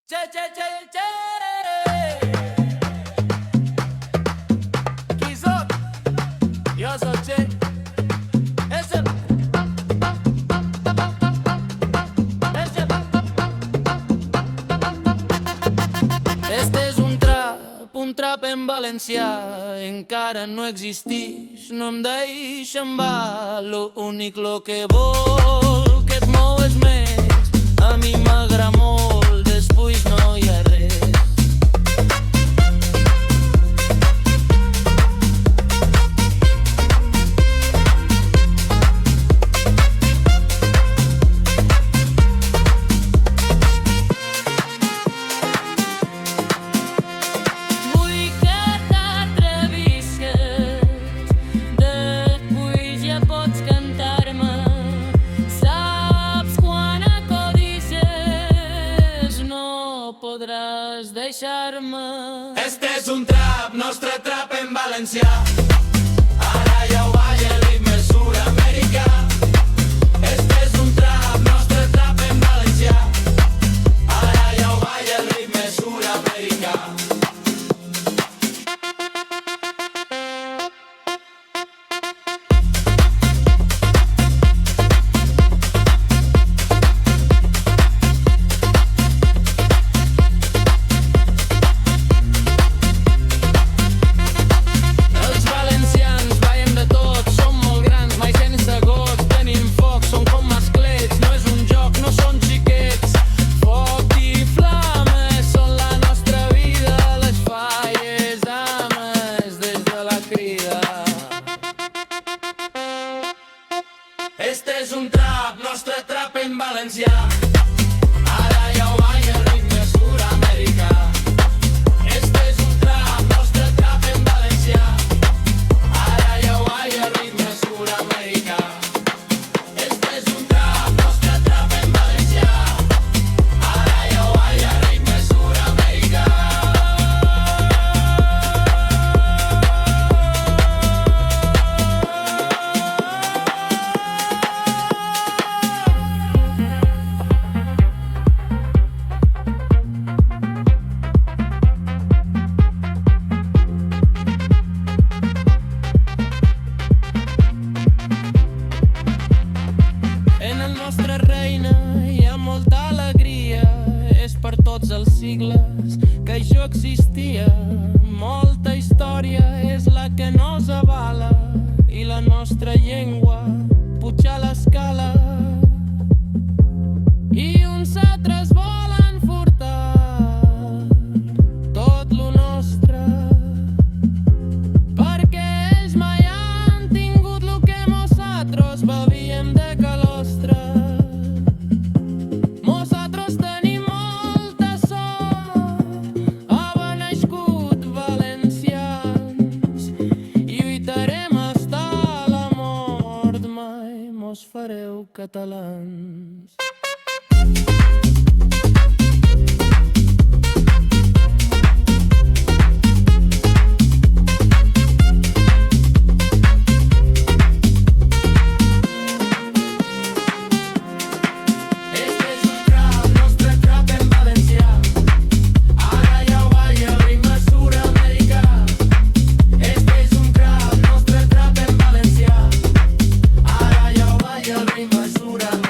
Che, che, che, che. Qui soc? Jo soc Che. És el... És el... Este és un trap en valencià. Encara no existix, no em deixa en va. Lo únic lo que vol que et mou és més. A mi m'agrada molt, després no hi ha res. Vull que t'atrevisques, després ja pots cantar-me. Saps quan acodices, no podràs deixar-me. Este és un trap, nostre trap en valencià. Ara ja ho balla el ritme sud-americà. Este és un trap, nostre trap en valencià. Ara ja ho balla el ritme sud-americà. Els valencians ballem de tot, som molt grans, mai sense gots, tenim foc, som com masclets, no és un joc, no són xiquets. Foc i flames són la nostra vida, les falles ames des de la crida. Este és un trap, nostre trap en valencià. Ara ja ho balla el ritme sud-americà. Este és un trap, nostre trap en valencià. Ara ja ho balla el ritme sud-americà. Este és un trap, nostre trap en valencià. Ara ja ho balla el ritme sud-americà. En el nostre reina hi ha molta alegria, és per tots els sigles que això existia. Molta història és la que nos avala i la nostra llengua puja l'escala. I uns altres volen furtar tot lo nostre, perquè ells mai han tingut lo que nosaltres bevíem de calostre. Nosaltres tenim molta sort, haver nascut valencians, i lluitarem hasta la mort, mai mos fareu catalans. Este és un trap, nostre trap en valencià. Ara ja ho balla el ritme sud-americà. Este és un trap, nostre trap en valencià. Ara ja ho balla el ritme sud-americà.